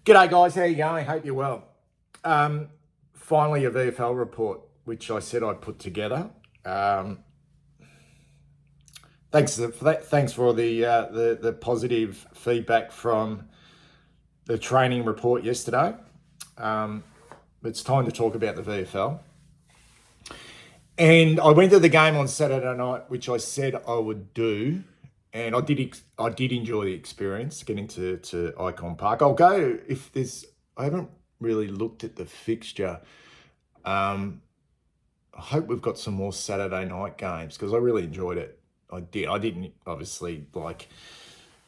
G'day guys, how you going? Hope you're well. Finally a VFL report, which I said I'd put together. Thanks for that. Thanks for the positive feedback from the training report yesterday. It's time to talk about the VFL. And I went to the game on Saturday night, which I said I would do. And I did enjoy the experience getting to Icon Park. I'll go I haven't really looked at the fixture. I hope we've got some more Saturday night games because I really enjoyed it. I didn't obviously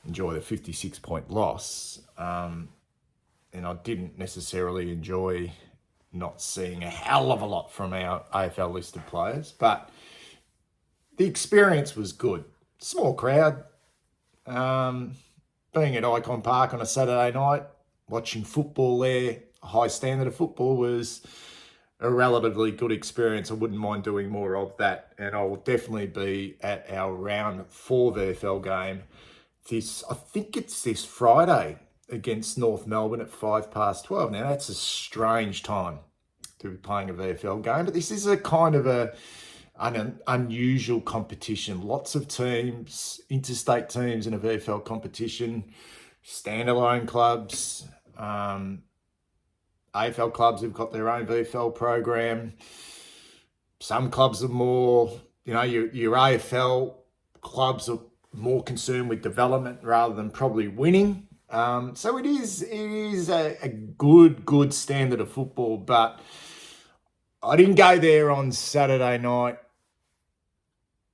enjoy the 56-point loss. And I didn't necessarily enjoy not seeing a hell of a lot from our AFL listed players, but the experience was good. Small crowd, being at Icon Park on a Saturday night, watching football there, a high standard of football, was a relatively good experience. I wouldn't mind doing more of that, and I will definitely be at our round 4 VFL game. I think it's this Friday against North Melbourne at 12:05. Now that's a strange time to be playing a VFL game, but this is a kind of an unusual competition. Lots of teams, interstate teams in a VFL competition, standalone clubs, AFL clubs have got their own VFL program. Some clubs are more, your AFL clubs are more concerned with development rather than probably winning. So it is a good standard of football, but I didn't go there on Saturday night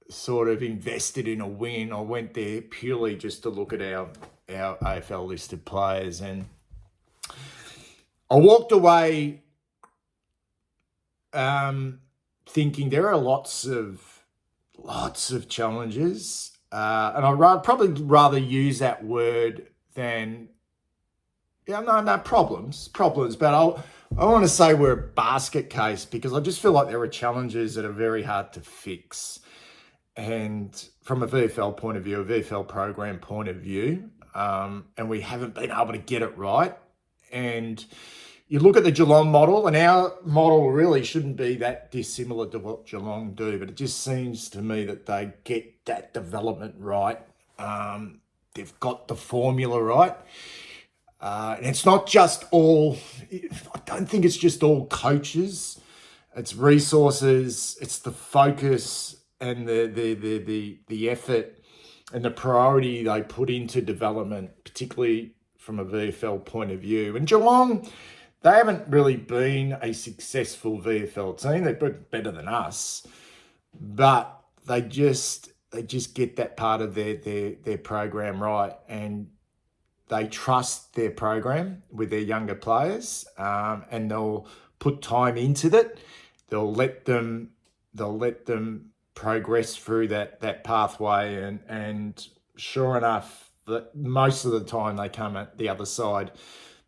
sort of invested in a win. I went there purely just to look at our AFL listed players, and I walked away thinking there are lots of challenges, and I'd probably rather use that word than problems, but I want to say we're a basket case because I just feel like there are challenges that are very hard to fix. And from a VFL point of view, a VFL program point of view, and we haven't been able to get it right. And you look at the Geelong model, and our model really shouldn't be that dissimilar to what Geelong do, but it just seems to me that they get that development right. They've got the formula right. And it's not just I don't think it's just all coaches. It's resources, it's the focus and the effort and the priority they put into development, particularly from a VFL point of view. And Geelong, they haven't really been a successful VFL team. They're better than us, but they just get that part of their program right, and they trust their program with their younger players, and they'll put time into that. They'll let them progress through that pathway, and sure enough, that most of the time they come at the other side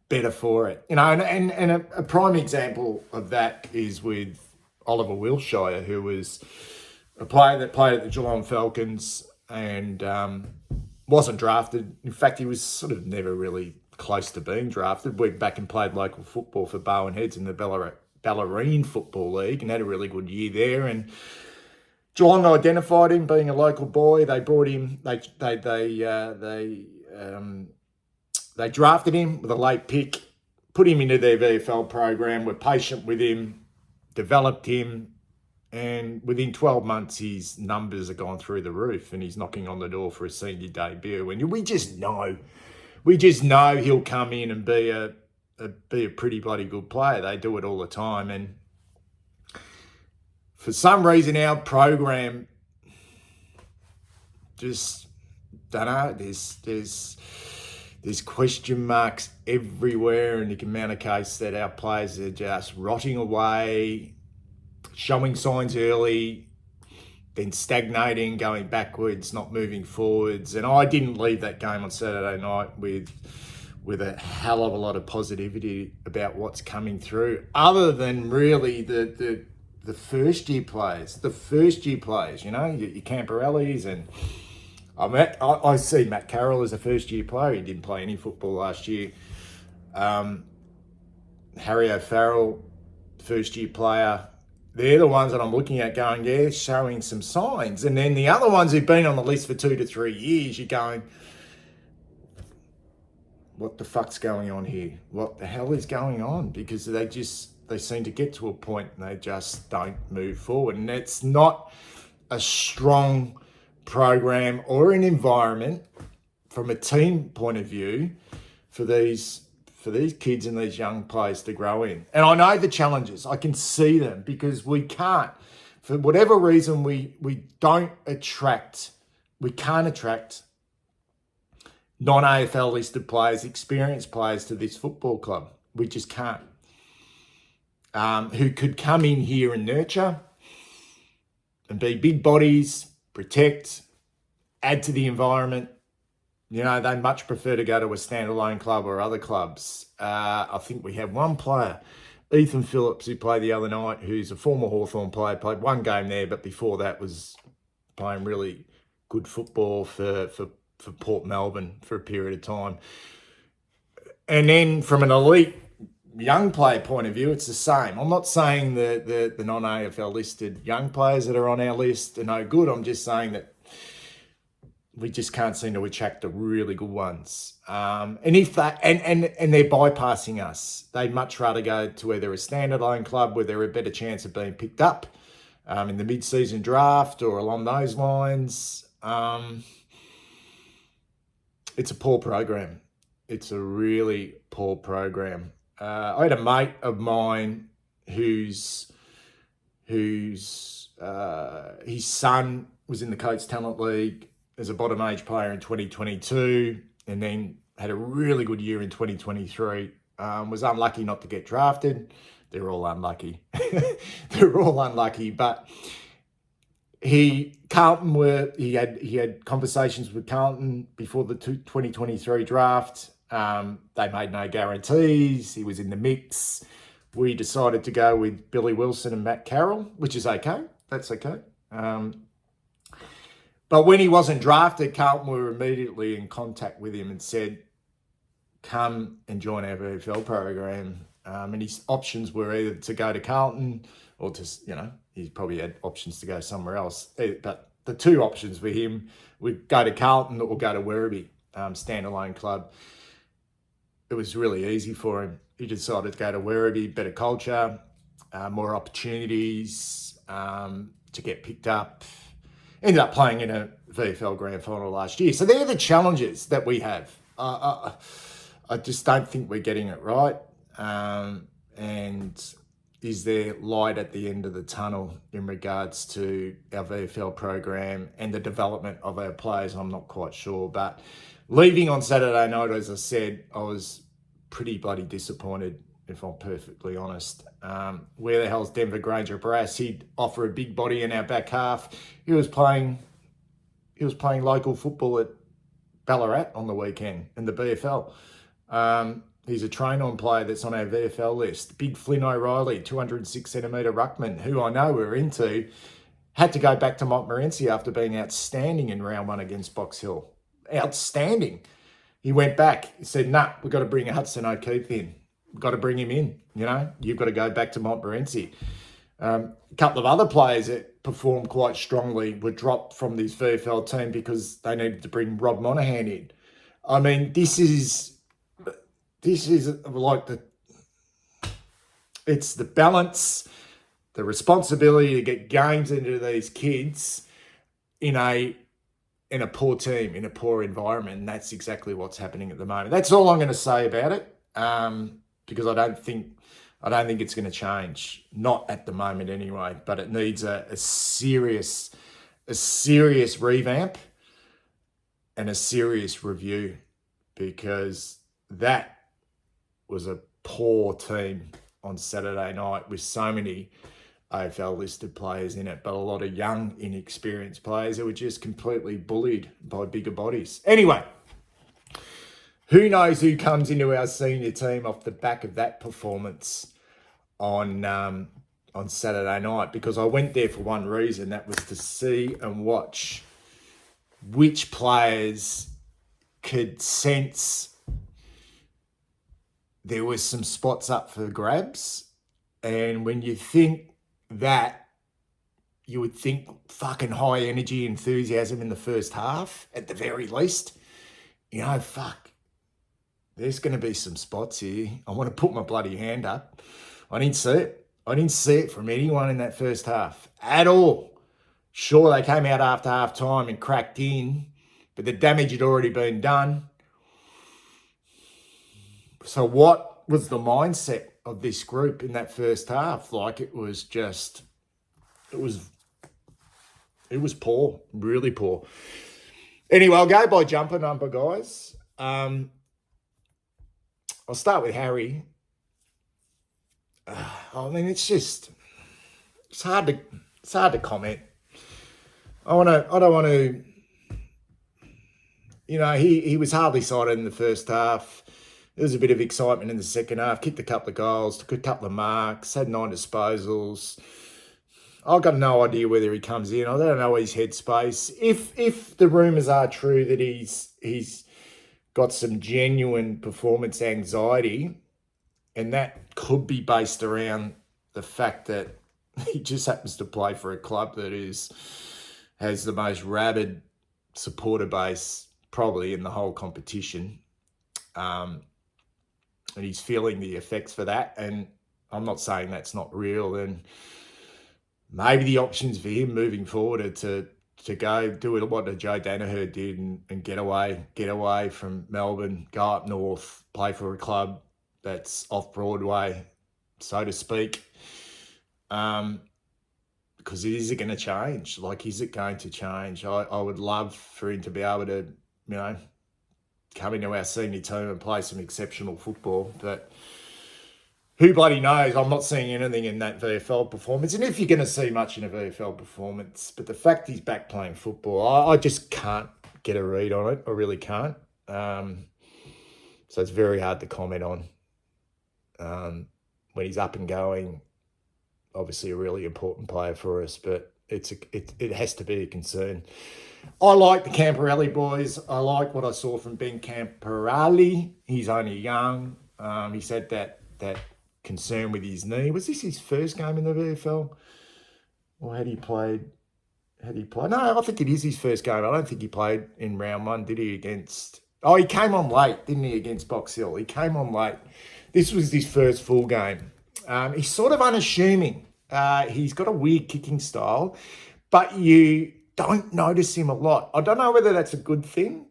better for it. And a prime example of that is with Oliver Wilshire, who was a player that played at the Geelong Falcons and wasn't drafted. In fact, he was sort of never really close to being drafted. Went back and played local football for Bowen Heads in the Bellarine Football League and had a really good year there. And Geelong identified him being a local boy. They brought him. They drafted him with a late pick, put him into their VFL program. Were patient with him, developed him, and within 12 months, his numbers have gone through the roof, and he's knocking on the door for a senior debut. And we just know he'll come in and be a pretty bloody good player. They do it all the time, and for some reason, our program just don't know. There's question marks everywhere, and the amount of cases that our players are just rotting away, showing signs early, then stagnating, going backwards, not moving forwards. And I didn't leave that game on Saturday night with a hell of a lot of positivity about what's coming through, other than really the first year players, your Camporellis, and I see Matt Carroll as a first year player. He didn't play any football last year. Harry O'Farrell, first-year player. They're the ones that I'm looking at going, yeah, showing some signs. And then the other ones who've been on the list for 2 to 3 years, you're going, what the fuck's going on here? What the hell is going on? Because they seem to get to a point and they just don't move forward. And it's not a strong program or an environment from a team point of view for these kids and these young players to grow in. And I know the challenges. I can see them because we can't, for whatever reason, we can't attract non-AFL listed players, experienced players to this football club. We just can't. Who could come in here and nurture and be big bodies, protect, add to the environment. You know, they much prefer to go to a standalone club or other clubs. I think we have one player, Ethan Phillips, who played the other night, who's a former Hawthorn player, played one game there, but before that was playing really good football for Port Melbourne for a period of time. And then from an elite young player point of view, it's the same. I'm not saying the non-AFL listed young players that are on our list are no good. I'm just saying that we just can't seem to attract the really good ones. And if that and they're bypassing us, they'd much rather go to either a standalone club where they're a better chance of being picked up in the mid-season draft or along those lines. It's a poor program. It's a really poor program. I had a mate of mine whose his son was in the Coates Talent League as a bottom age player in 2022 and then had a really good year in 2023. Was unlucky not to get drafted. They're all unlucky. They're all unlucky. But he had conversations with Carlton before the 2023 draft. They made no guarantees. He was in the mix. We decided to go with Billy Wilson and Matt Carroll, which is okay. That's okay. But when he wasn't drafted, Carlton were immediately in contact with him and said, come and join our VFL program. And his options were either to go to Carlton or to, he probably had options to go somewhere else. But the two options for him would go to Carlton or go to Werribee, standalone club. It was really easy for him. He decided to go to Werribee, better culture, more opportunities to get picked up. Ended up playing in a VFL Grand Final last year. So they're the challenges that we have. I just don't think we're getting it right. And is there light at the end of the tunnel in regards to our VFL program and the development of our players? I'm not quite sure. But leaving on Saturday night, as I said, I was pretty bloody disappointed, if I'm perfectly honest. Where the hell's Denver Granger Brass? He'd offer a big body in our back half. He was playing local football at Ballarat on the weekend in the VFL. He's a train-on player that's on our VFL list. Big Flynn O'Reilly, 206 centimetre ruckman, who I know we're into, had to go back to Montmorency after being outstanding in round one against Box Hill. Outstanding. He went back. He said, nah, we've got to bring Hudson O'Keefe in. We've got to bring him in. You've got to go back to Montmorency. A couple of other players that performed quite strongly were dropped from this VFL team because they needed to bring Rob Monaghan in. I mean, this is like it's the balance, the responsibility to get games into these kids in a poor team, in a poor environment. And that's exactly what's happening at the moment. That's all I'm going to say about it. Because I don't think it's going to change. Not at the moment anyway, but it needs a serious revamp and a serious review, because that was a poor team on Saturday night with so many AFL listed players in it, but a lot of young, inexperienced players who were just completely bullied by bigger bodies. Anyway, who knows who comes into our senior team off the back of that performance on Saturday night, because I went there for one reason, that was to see and watch which players could sense there was some spots up for grabs. And when you think that, you would think fucking high energy, enthusiasm in the first half, at the very least. Fuck, there's going to be some spots here. I want to put my bloody hand up. I didn't see it. I didn't see it from anyone in that first half at all. Sure, they came out after half time and cracked in, but the damage had already been done. So what was the mindset of this group in that first half? Like, it was poor, really poor. Anyway, I'll go by jumper number, guys. I'll start with Harry. I mean, it's hard to comment. I don't want to. He was hardly sighted in the first half. There was a bit of excitement in the second half. Kicked a couple of goals, took a couple of marks, had 9 disposals. I've got no idea whether he comes in. I don't know his headspace. If the rumours are true that he's got some genuine performance anxiety, and that could be based around the fact that he just happens to play for a club that has the most rabid supporter base probably in the whole competition. And he's feeling the effects for that. And I'm not saying that's not real. And maybe the options for him moving forward are to go do what Joe Danaher did and get away from Melbourne, go up north, play for a club that's off Broadway, so to speak. Because is it going to change? Like, is it going to change? I would love for him to be able to, come into our senior team and play some exceptional football. But who bloody knows? I'm not seeing anything in that VFL performance. And if you're going to see much in a VFL performance, but the fact he's back playing football, I just can't get a read on it. I really can't. So it's very hard to comment on. When he's up and going, obviously a really important player for us, but it has to be a concern. I like the Camperelli boys. I like what I saw from Ben Camperelli. He's only young. He's had that concern with his knee. Was this his first game in the VFL? Or had he played? No, I think it is his first game. I don't think he played in round 1, did he, against... Oh, he came on late, didn't he, against Box Hill? He came on late. This was his first full game. He's sort of unassuming. He's got a weird kicking style, but you don't notice him a lot. I don't know whether that's a good thing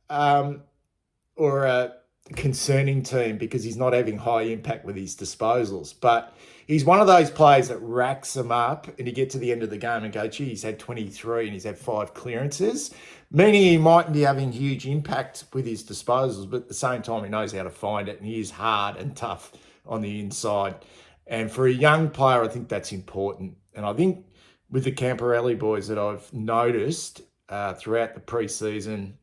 or a concerning team because he's not having high impact with his disposals. But he's one of those players that racks them up and you get to the end of the game and go, gee, he's had 23 and he's had 5 clearances, meaning he mightn't be having huge impact with his disposals, but at the same time he knows how to find it and he is hard and tough on the inside. And for a young player, I think that's important. And I think with the Camperelli boys that I've noticed throughout the pre-season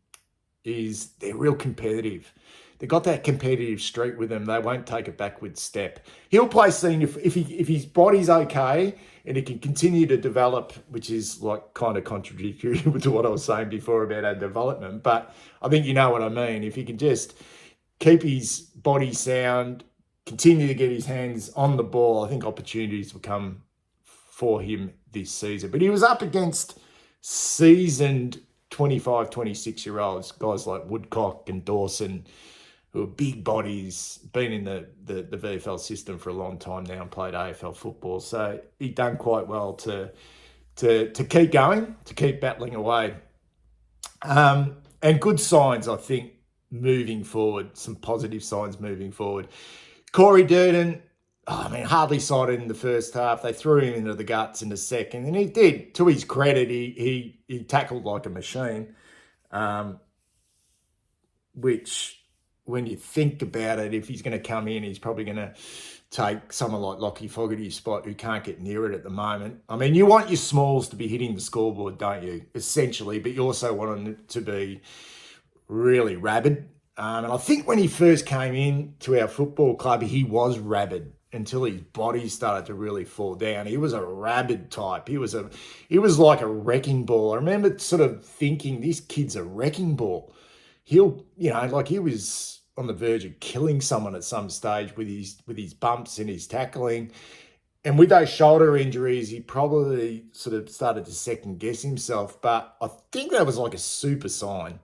is they're real competitive. They've got that competitive streak with them. They won't take a backward step. He'll play senior if his body's okay and he can continue to develop, which is like kind of contradictory to what I was saying before about our development. But I think you know what I mean. If he can just keep his body sound, continue to get his hands on the ball, I think opportunities will come for him this season. But he was up against seasoned 25, 26-year-olds, guys like Woodcock and Dawson, who are big bodies, been in the VFL system for a long time now and played AFL football. So he done quite well to keep going, to keep battling away. And good signs, I think, moving forward, some positive signs moving forward. Corey Durden, hardly sighted in the first half. They threw him into the guts in the second, and he did. To his credit, he tackled like a machine, which, when you think about it, if he's going to come in, he's probably going to take someone like Lockie Fogarty's spot who can't get near it at the moment. I mean, you want your smalls to be hitting the scoreboard, don't you, essentially, but you also want them to be really rabid. And I think when he first came in to our football club, he was rabid until his body started to really fall down. He was a rabid type. He was like a wrecking ball. I remember sort of thinking, this kid's a wrecking ball. He was on the verge of killing someone at some stage with his bumps and his tackling. And with those shoulder injuries, he probably sort of started to second guess himself. But I think that was like a super sign.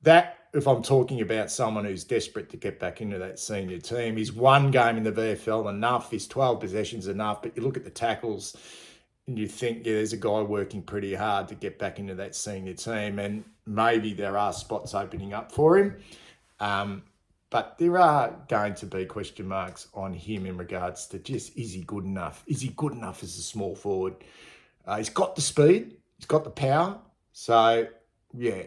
That, if I'm talking about someone who's desperate to get back into that senior team, is one game in the VFL enough? Is 12 possessions enough? But you look at the tackles and you think, yeah, there's a guy working pretty hard to get back into that senior team. And maybe there are spots opening up for him. But there are going to be question marks on him in regards to just, is he good enough? Is he good enough as a small forward? He's got the speed. He's got the power. So, yeah,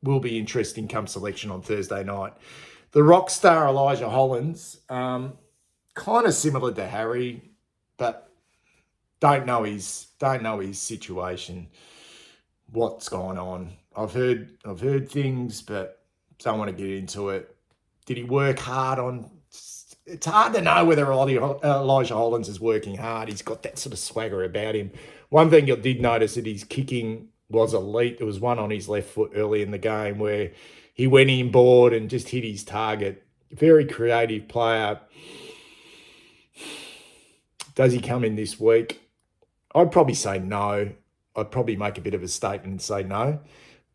will be interesting come selection on Thursday night. The rock star Elijah Hollands, kind of similar to Harry, but don't know his situation, what's going on. I've heard things, but don't want to get into it. Did he work hard on? It's hard to know whether Elijah Hollands is working hard. He's got that sort of swagger about him. One thing I did notice that his kicking was elite. There was one on his left foot early in the game where he went inboard and just hit his target. Very creative player. Does he come in this week? I'd probably say no. I'd probably make a bit of a statement and say no.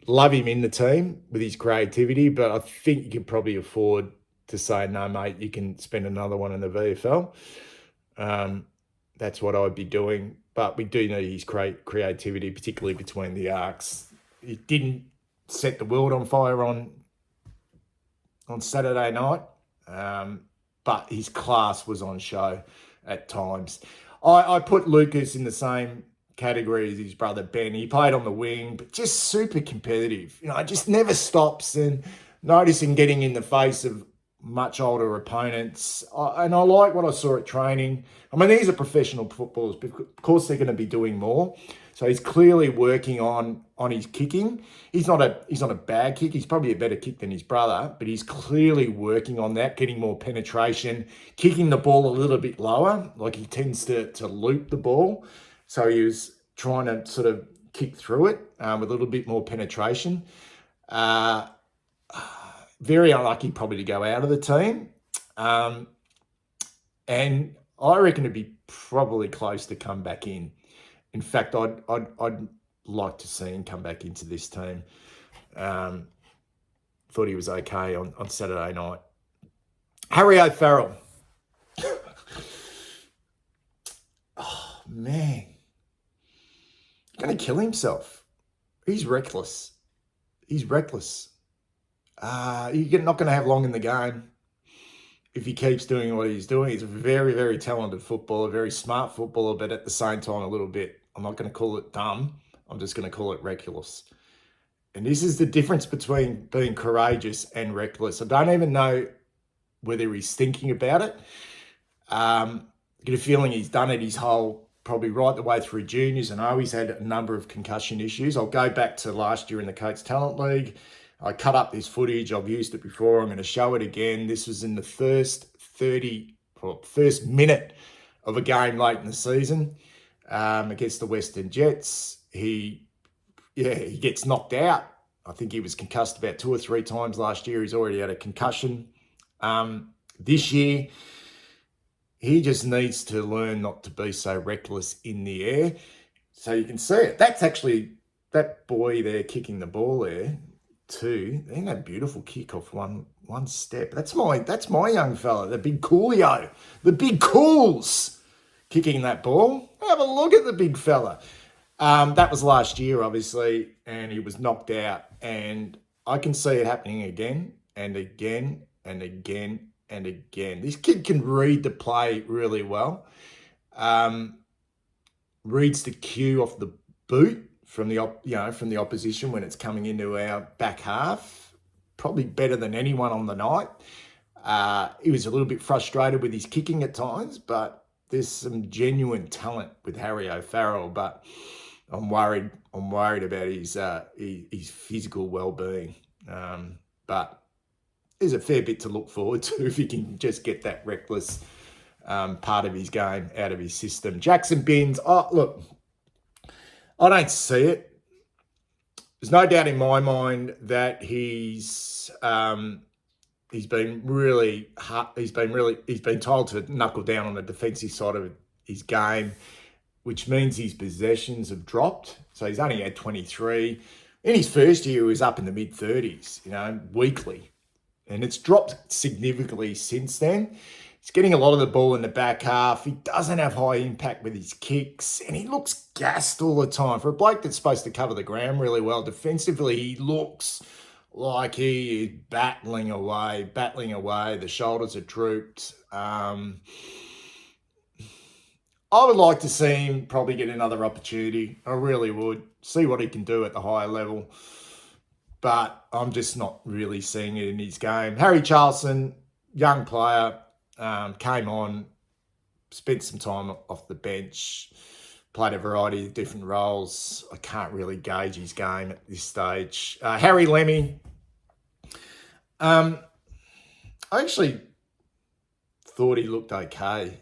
Love him in the team with his creativity, but I think you can probably afford to say, no, mate, you can spend another one in the VFL. That's what I'd be doing. But we do need his creativity, particularly between the arcs. He didn't set the world on fire on Saturday night, but his class was on show at times. I put Lucas in the same category as his brother Ben. He played on the wing, but just super competitive. Just never stops, and noticing getting in the face of much older opponents. And I like what I saw at training. I mean, these are professional footballers, but of course they're going to be doing more. So he's clearly working on his kicking. He's not a bad kick. He's probably a better kick than his brother, but he's clearly working on that, getting more penetration, kicking the ball a little bit lower. Like he tends to loop the ball. So he was trying to sort of kick through it with a little bit more penetration. Very unlucky probably to go out of the team. And I reckon it'd be probably close to come back in. In fact, I'd like to see him come back into this team. Thought he was okay on Saturday night. Harry O'Farrell. Oh, man. He's going to kill himself. He's reckless. He's reckless. You're not going to have long in the game if he keeps doing what he's doing. He's a very, very talented footballer, very smart footballer, but at the same time a little bit, I'm not going to call it dumb, I'm just going to call it reckless. And this is the difference between being courageous and reckless. I don't even know whether he's thinking about it. I get a feeling he's done it his whole, probably right the way through juniors, and I always had a number of concussion issues. I'll go back to last year in the Coates Talent League. I cut up this footage. I've used it before. I'm going to show it again. This was in the first minute of a game late in the season against the Western Jets. He gets knocked out. I think he was concussed about 2 or 3 times last year. He's already had a concussion. This year, he just needs to learn not to be so reckless in the air. So you can see it. That's actually that boy there kicking the ball there. Too. Ain't that beautiful kick off one step. That's my young fella, the big coolio, the big cools kicking that ball. Have a look at the big fella. That was last year, obviously, and he was knocked out. And I can see it happening again and again and again and again. This kid can read the play really well. Reads the cue off the boot from the opposition when it's coming into our back half, probably better than anyone on the night. He was a little bit frustrated with his kicking at times, but there's some genuine talent with Harry O'Farrell. But I'm worried about his physical well-being. But there's a fair bit to look forward to if he can just get that reckless part of his game out of his system. Jackson Binns, look, I don't see it. There's no doubt in my mind that he's he's been really hard, he's been told to knuckle down on the defensive side of his game, which means his possessions have dropped. So he's only had 23. In his first year, he was up in the mid-30s, weekly. And it's dropped significantly since then. He's getting a lot of the ball in the back half. He doesn't have high impact with his kicks, and he looks gassed all the time. For a bloke that's supposed to cover the ground really well, defensively, he looks like he is battling away. The shoulders are drooped. I would like to see him probably get another opportunity. I really would. See what he can do at the higher level. But I'm just not really seeing it in his game. Harry Charlson, young player, came on, spent some time off the bench, played a variety of different roles. I can't really gauge his game at this stage. Harry Lemmy, I actually thought he looked okay.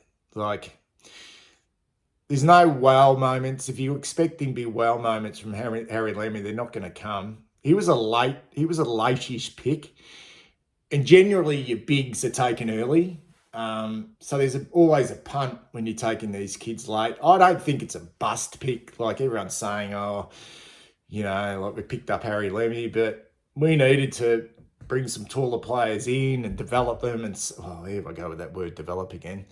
There's no wow moments. If you expect him to be wow moments from Harry Lemmy, they're not going to come. He was a late-ish pick. And generally, your bigs are taken early. So there's always a punt when you're taking these kids late. I don't think it's a bust pick, like everyone's saying, we picked up Harry Lemmy, but we needed to bring some taller players in and develop them. And, here I go with that word, develop again.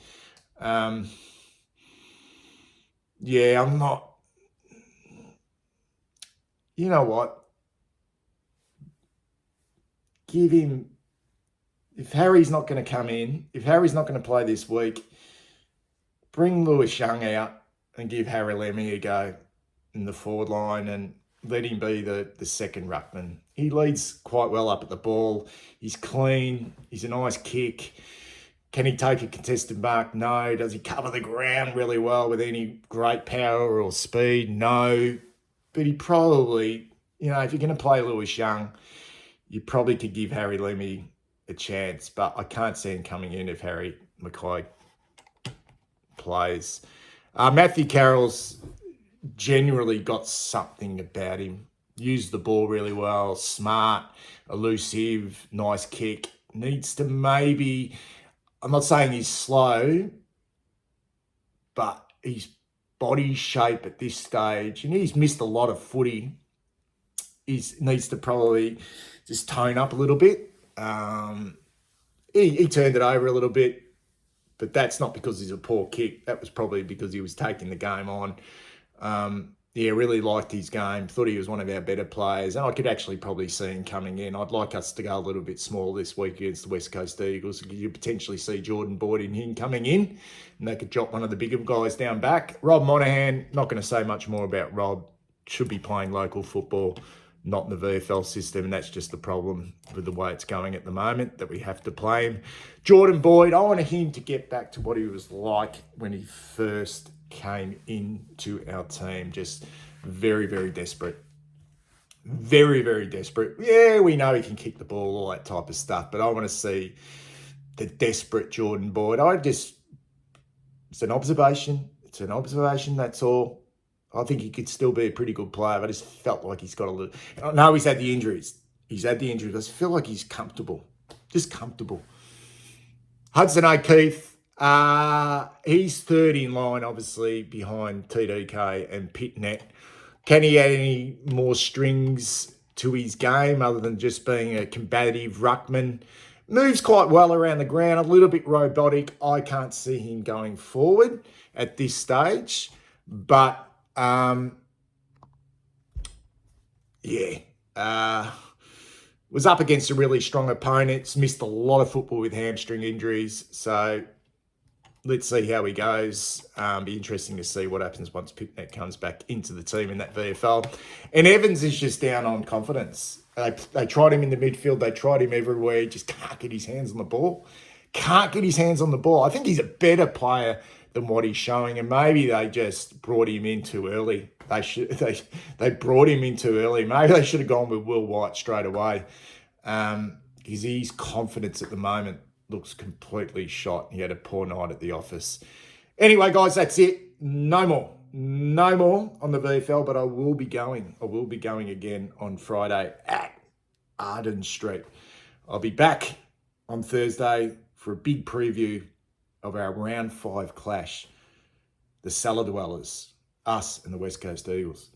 I'm not... You know what? Give him... If Harry's not going to come in, if Harry's not going to play this week, bring Lewis Young out and give Harry Lemmy a go in the forward line and let him be the second ruckman. He leads quite well up at the ball. He's clean. He's a nice kick. Can he take a contested mark? No. Does he cover the ground really well with any great power or speed? No. But he probably, if you're going to play Lewis Young, you probably could give Harry Lemmy a chance, but I can't see him coming in if Harry McKay plays. Matthew Carroll's generally got something about him. Used the ball really well, smart, elusive, nice kick. Needs to maybe, I'm not saying he's slow, but his body shape at this stage, and he's missed a lot of footy, he needs to probably just tone up a little bit. He turned it over a little bit, but that's not because he's a poor kick. That was probably because he was taking the game on. Really liked his game. Thought he was one of our better players, and I could actually probably see him coming in. I'd like us to go a little bit small this week against the West Coast Eagles. You potentially see Jordan Boyd and him coming in, and they could drop one of the bigger guys down back. Rob Monahan, not going to say much more about Rob. Should be playing local football, not in the VFL system, and that's just the problem with the way it's going at the moment, that we have to play him. Jordan Boyd, I want him to get back to what he was like when he first came into our team. Just very, very desperate. Very, very desperate. Yeah, we know he can kick the ball, all that type of stuff, but I want to see the desperate Jordan Boyd. It's an observation. That's all. I think he could still be a pretty good player, but I just felt like he's got a little... No, he's had the injuries. I just feel like he's comfortable. Just comfortable. Hudson O'Keefe, he's third in line, obviously, behind TDK and Pitnet. Can he add any more strings to his game other than just being a combative ruckman? Moves quite well around the ground, a little bit robotic. I can't see him going forward at this stage, but... was up against a really strong opponent, missed a lot of football with hamstring injuries, so let's see how he goes. Be interesting to see what happens once Pitnet comes back into the team in that VFL. And Evans is just down on confidence. They tried him in the midfield, they tried him everywhere, he just can't get his hands on the ball. I think he's a better player than what he's showing, and maybe they just brought him in too early. They brought him in too early. Maybe they should have gone with Will White straight away, because his confidence at the moment looks completely shot. He had a poor night at the office. Anyway, guys, that's it. No more on the VFL, but I will be going again on Friday at Arden Street. I'll be back on Thursday for a big preview of our round 5 clash, the cellar dwellers, us and the West Coast Eagles.